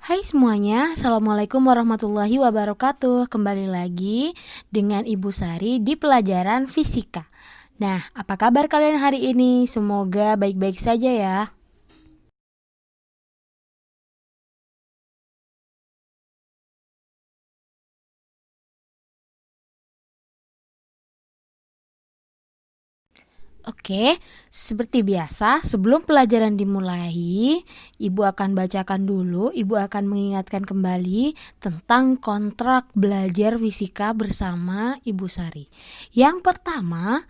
Hai semuanya, Assalamualaikum warahmatullahi wabarakatuh. Kembali lagi dengan Ibu Sari di pelajaran fisika. Nah, apa kabar kalian hari ini? Semoga baik-baik saja ya. Oke, seperti biasa, sebelum pelajaran dimulai, Ibu akan bacakan dulu, Ibu akan mengingatkan kembali tentang kontrak belajar fisika bersama Ibu Sari. Yang pertama,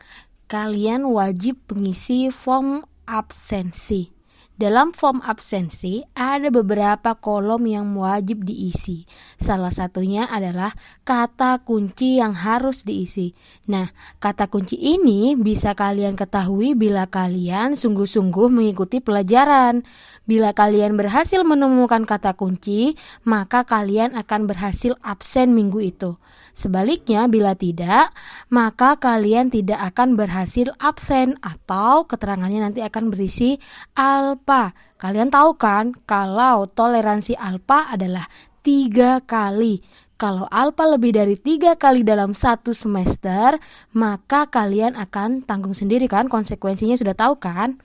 kalian wajib mengisi form absensi. Dalam form absensi ada beberapa kolom yang wajib diisi. Salah satunya adalah kata kunci yang harus diisi. Nah, kata kunci ini bisa kalian ketahui bila kalian sungguh-sungguh mengikuti pelajaran. Bila kalian berhasil menemukan kata kunci, maka kalian akan berhasil absen minggu itu. Sebaliknya, bila tidak, maka kalian tidak akan berhasil absen atau keterangannya nanti akan berisi alfa. Kalian tahu kan kalau toleransi alfa adalah 3 kali. Kalau alfa lebih dari 3 kali dalam satu semester, maka kalian akan tanggung sendiri kan, konsekuensinya sudah tahu kan?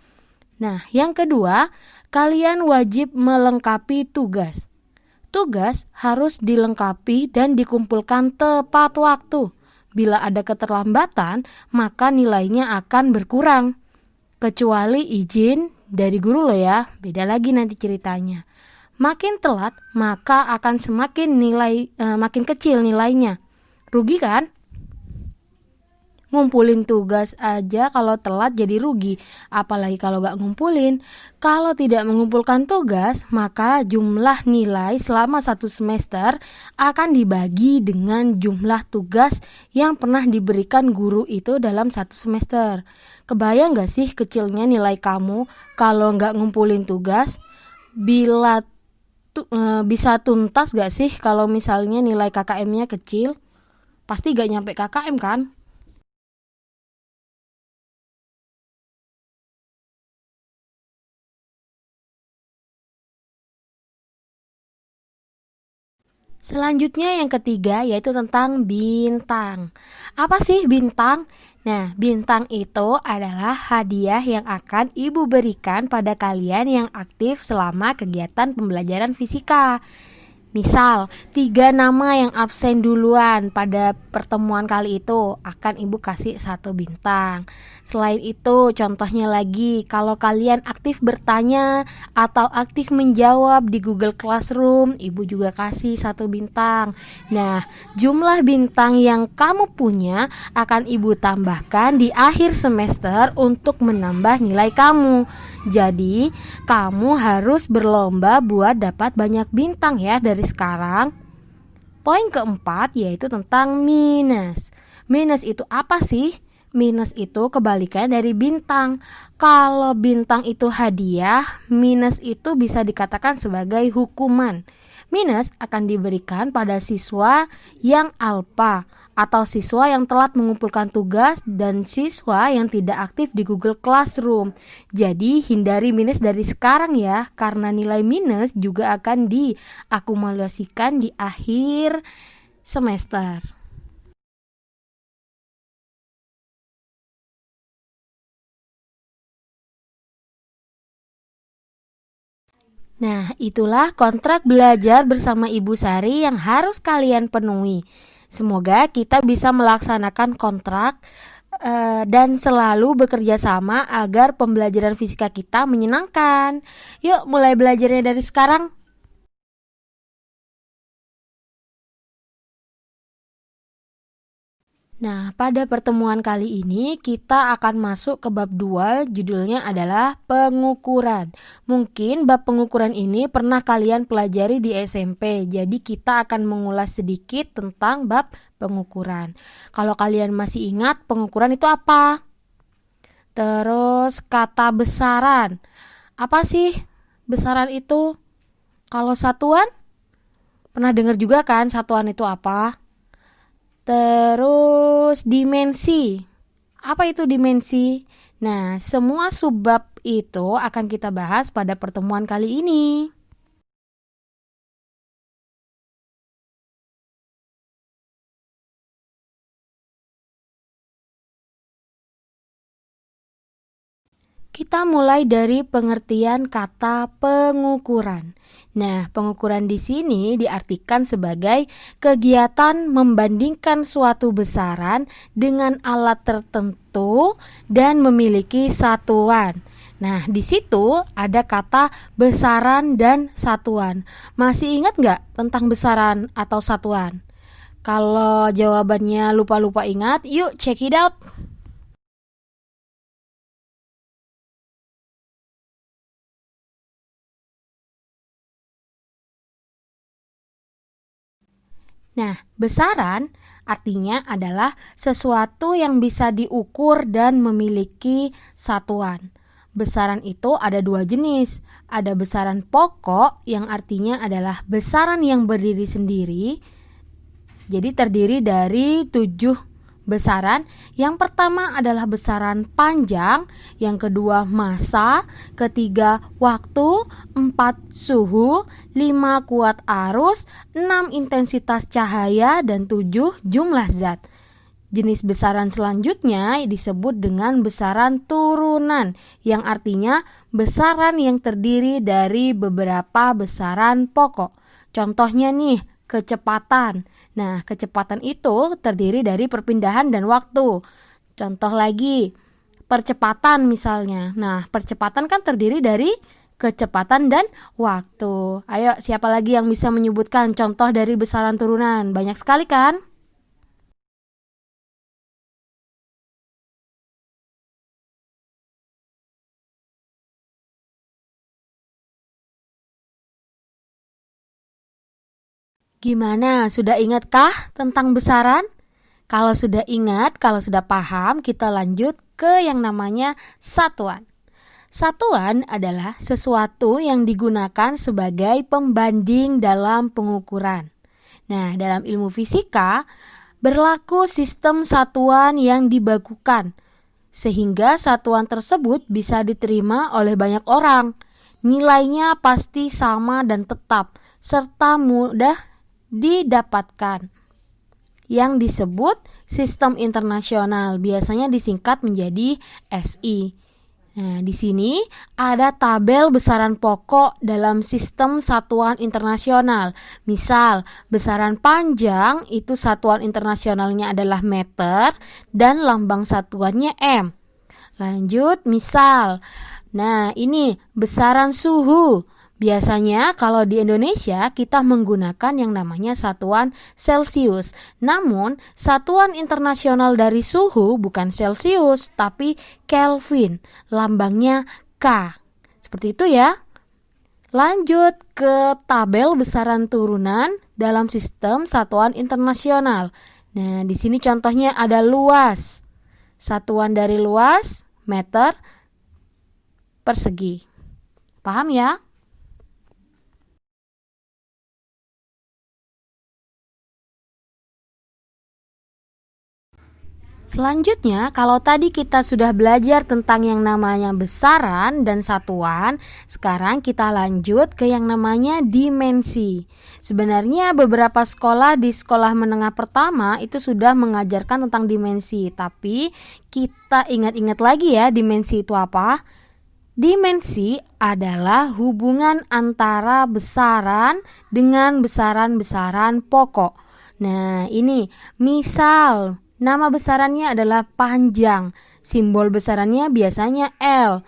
Nah, yang kedua, kalian wajib melengkapi tugas. Tugas harus dilengkapi dan dikumpulkan tepat waktu. Bila ada keterlambatan, maka nilainya akan berkurang. Kecuali izin dari guru loh ya, beda lagi nanti ceritanya. Makin telat, maka akan makin kecil nilainya. Rugi kan? Ngumpulin tugas aja kalau telat jadi rugi, apalagi kalau gak ngumpulin. Kalau tidak mengumpulkan tugas, maka jumlah nilai selama satu semester akan dibagi dengan jumlah tugas yang pernah diberikan guru itu dalam satu semester. Kebayang gak sih kecilnya nilai kamu kalau gak ngumpulin tugas? Bisa tuntas gak sih kalau misalnya nilai KKM-nya kecil? Pasti gak nyampe KKM kan? Selanjutnya yang ketiga yaitu tentang bintang. Apa sih bintang? Nah, bintang itu adalah hadiah yang akan Ibu berikan pada kalian yang aktif selama kegiatan pembelajaran fisika. Misal, 3 nama yang absen duluan pada pertemuan kali itu akan Ibu kasih 1 bintang. Selain itu, contohnya lagi, kalau kalian aktif bertanya atau aktif menjawab di Google Classroom, Ibu juga kasih 1 bintang. Nah, jumlah bintang yang kamu punya akan Ibu tambahkan di akhir semester untuk menambah nilai kamu. Jadi, kamu harus berlomba buat dapat banyak bintang ya dari sekarang. Poin keempat yaitu tentang minus. Minus itu apa sih? Minus itu kebalikan dari bintang. Kalau bintang itu hadiah, minus itu bisa dikatakan sebagai hukuman. Minus akan diberikan pada siswa yang alfa atau siswa yang telat mengumpulkan tugas dan siswa yang tidak aktif di Google Classroom. Jadi hindari minus dari sekarang ya, karena nilai minus juga akan diakumulasikan di akhir semester. Nah, itulah kontrak belajar bersama Ibu Sari yang harus kalian penuhi. Semoga kita bisa melaksanakan kontrak dan selalu bekerja sama agar pembelajaran fisika kita menyenangkan. Yuk, mulai belajarnya dari sekarang. Nah, pada pertemuan kali ini kita akan masuk ke bab 2, judulnya adalah pengukuran. Mungkin bab pengukuran ini pernah kalian pelajari di SMP, jadi kita akan mengulas sedikit tentang bab pengukuran. Kalau kalian masih ingat pengukuran itu apa? Terus kata besaran. Apa sih besaran itu? Kalau satuan? Pernah dengar juga kan satuan itu apa? Terus dimensi. Apa itu dimensi? Nah, semua subbab itu akan kita bahas pada pertemuan kali ini. Kita mulai dari pengertian kata pengukuran. Nah, pengukuran di sini diartikan sebagai kegiatan membandingkan suatu besaran dengan alat tertentu dan memiliki satuan. Nah, di situ ada kata besaran dan satuan. Masih ingat nggak tentang besaran atau satuan? Kalau jawabannya lupa-lupa ingat, yuk check it out. Nah, besaran artinya adalah sesuatu yang bisa diukur dan memiliki satuan. Besaran itu ada dua jenis. Ada besaran pokok yang artinya adalah besaran yang berdiri sendiri. Jadi terdiri dari 7 besaran. Yang pertama adalah besaran panjang, yang kedua massa, ketiga waktu, 4 suhu, 5 kuat arus, 6 intensitas cahaya, dan 7 jumlah zat. Jenis besaran selanjutnya disebut dengan besaran turunan, yang artinya besaran yang terdiri dari beberapa besaran pokok. Contohnya nih, kecepatan. Nah, kecepatan itu terdiri dari perpindahan dan waktu. Contoh lagi, percepatan misalnya. Nah, percepatan kan terdiri dari kecepatan dan waktu. Ayo, siapa lagi yang bisa menyebutkan contoh dari besaran turunan? Banyak sekali kan? Gimana? Sudah ingatkah tentang besaran? Kalau sudah ingat, kalau sudah paham, kita lanjut ke yang namanya satuan. Satuan adalah sesuatu yang digunakan sebagai pembanding dalam pengukuran. Nah, dalam ilmu fisika, berlaku sistem satuan yang dibakukan, sehingga satuan tersebut bisa diterima oleh banyak orang. Nilainya pasti sama dan tetap, serta mudah didapatkan, yang disebut sistem internasional, biasanya disingkat menjadi SI. Nah, di sini ada tabel besaran pokok dalam sistem satuan internasional. Misal, besaran panjang itu satuan internasionalnya adalah meter dan lambang satuannya M. Lanjut, misal. Nah, ini besaran suhu. Biasanya kalau di Indonesia kita menggunakan yang namanya satuan Celcius. Namun satuan internasional dari suhu bukan Celcius tapi Kelvin. Lambangnya K. Seperti itu ya. Lanjut ke tabel besaran turunan dalam sistem satuan internasional. Nah, di sini contohnya ada luas. Satuan dari luas meter persegi. Paham ya? Selanjutnya, kalau tadi kita sudah belajar tentang yang namanya besaran dan satuan, sekarang kita lanjut ke yang namanya dimensi. Sebenarnya beberapa sekolah di sekolah menengah pertama itu sudah mengajarkan tentang dimensi, tapi kita ingat-ingat lagi ya, dimensi itu apa? Dimensi adalah hubungan antara besaran dengan besaran-besaran pokok. Nah, ini misal nama besarannya adalah panjang, simbol besarannya biasanya L.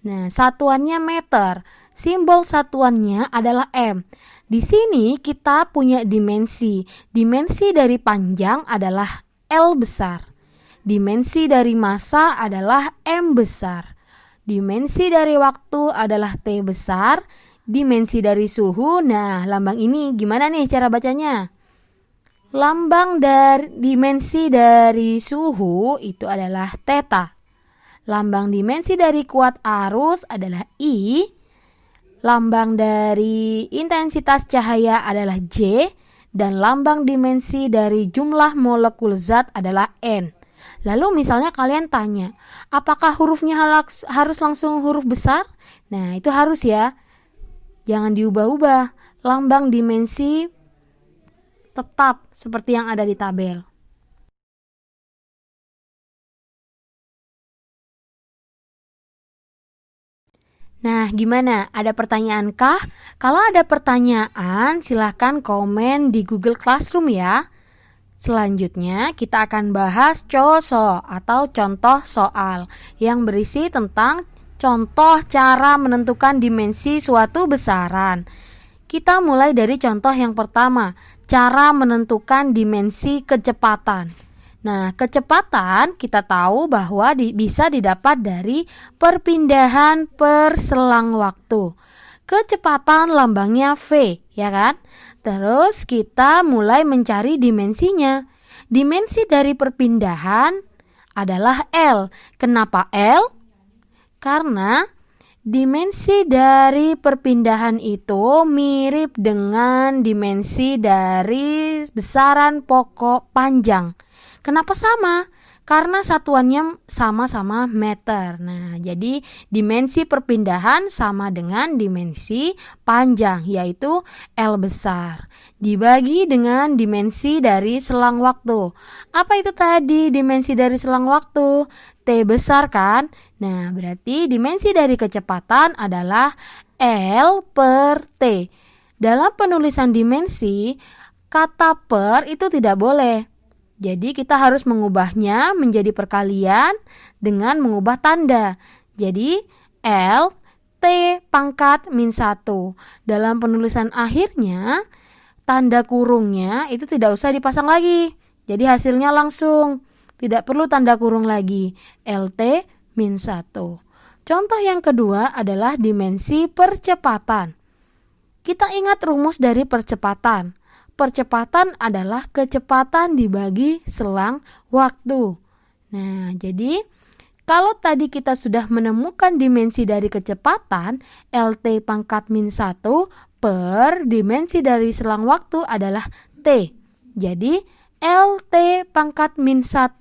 Nah, satuannya meter, simbol satuannya adalah M. Di sini kita punya dimensi. Dimensi dari panjang adalah L besar. Dimensi dari massa adalah M besar. Dimensi dari waktu adalah T besar. Dimensi dari suhu, nah lambang ini gimana nih cara bacanya? Lambang dari dimensi dari suhu itu adalah theta. Lambang dimensi dari kuat arus adalah I. Lambang dari intensitas cahaya adalah J. Dan lambang dimensi dari jumlah molekul zat adalah N. Lalu misalnya kalian tanya, apakah hurufnya harus langsung huruf besar? Nah, itu harus ya. Jangan diubah-ubah. Lambang dimensi tetap seperti yang ada di tabel. Nah, gimana? Ada pertanyaan kah? Kalau ada pertanyaan, silahkan komen di Google Classroom ya. Selanjutnya, kita akan bahas COSO atau contoh soal yang berisi tentang contoh cara menentukan dimensi suatu besaran. Kita mulai dari contoh yang pertama, cara menentukan dimensi kecepatan. Nah, kecepatan kita tahu bahwa bisa didapat dari perpindahan per selang waktu. Kecepatan lambangnya V, ya kan? Terus kita mulai mencari dimensinya. Dimensi dari perpindahan adalah L. Kenapa L? Karena dimensi dari perpindahan itu mirip dengan dimensi dari besaran pokok panjang. Kenapa sama? Karena satuannya sama-sama meter. Nah, jadi dimensi perpindahan sama dengan dimensi panjang, yaitu L besar. Dibagi dengan dimensi dari selang waktu. Apa itu tadi dimensi dari selang waktu? T besar kan? Nah, berarti dimensi dari kecepatan adalah L per T. Dalam penulisan dimensi, kata per itu tidak boleh. Jadi kita harus mengubahnya menjadi perkalian dengan mengubah tanda. Jadi L T pangkat min 1. Dalam penulisan akhirnya tanda kurungnya itu tidak usah dipasang lagi. Jadi hasilnya langsung, tidak perlu tanda kurung lagi. LT min 1. Contoh yang kedua adalah dimensi percepatan. Kita ingat rumus dari percepatan. Percepatan adalah kecepatan dibagi selang waktu. Nah, jadi kalau tadi kita sudah menemukan dimensi dari kecepatan, LT pangkat min 1 per dimensi dari selang waktu adalah T. Jadi, LT pangkat min 1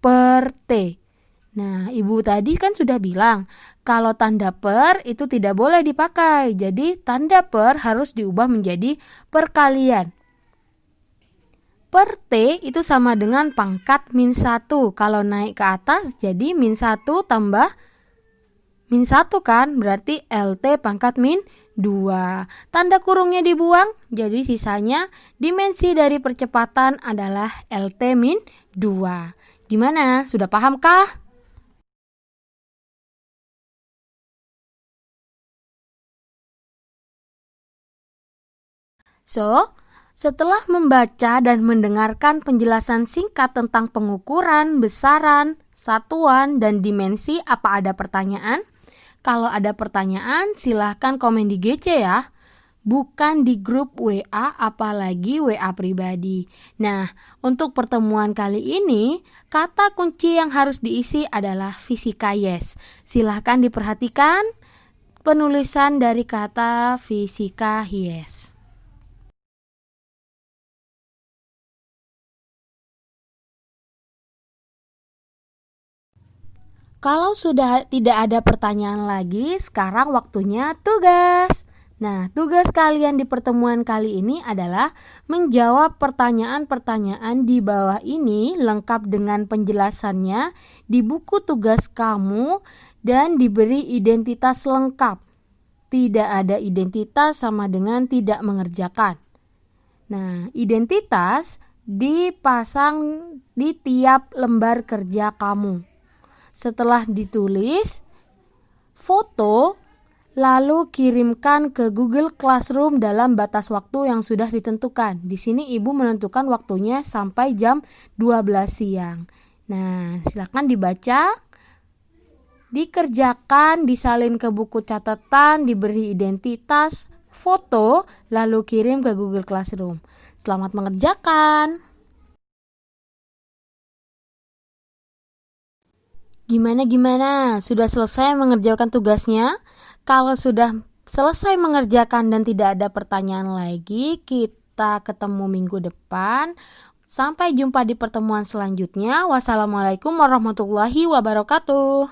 per T. Nah, Ibu tadi kan sudah bilang, kalau tanda per itu tidak boleh dipakai. Jadi, tanda per harus diubah menjadi perkalian. Per T itu sama dengan pangkat min 1. Kalau naik ke atas jadi min 1 tambah min 1 kan, berarti LT pangkat min 2. Tanda kurungnya dibuang, jadi sisanya dimensi dari percepatan adalah LT min 2. Gimana? Sudah paham kah? Setelah membaca dan mendengarkan penjelasan singkat tentang pengukuran, besaran, satuan, dan dimensi, apa ada pertanyaan? Kalau ada pertanyaan, silahkan komen di GC ya. Bukan di grup WA, apalagi WA pribadi. Nah, untuk pertemuan kali ini, kata kunci yang harus diisi adalah fisika yes. Silahkan diperhatikan penulisan dari kata fisika yes. Kalau sudah tidak ada pertanyaan lagi, sekarang waktunya tugas. Nah, tugas kalian di pertemuan kali ini adalah menjawab pertanyaan-pertanyaan di bawah ini lengkap dengan penjelasannya di buku tugas kamu dan diberi identitas lengkap. Tidak ada identitas sama dengan tidak mengerjakan. Nah, identitas dipasang di tiap lembar kerja kamu. Setelah ditulis, foto, lalu kirimkan ke Google Classroom dalam batas waktu yang sudah ditentukan. Di sini Ibu menentukan waktunya sampai jam 12 siang. Nah, silakan dibaca, dikerjakan, disalin ke buku catatan, diberi identitas, foto, lalu kirim ke Google Classroom. Selamat mengerjakan. Gimana? Sudah selesai mengerjakan tugasnya? Kalau sudah selesai mengerjakan dan tidak ada pertanyaan lagi, kita ketemu minggu depan. Sampai jumpa di pertemuan selanjutnya. Wassalamualaikum warahmatullahi wabarakatuh.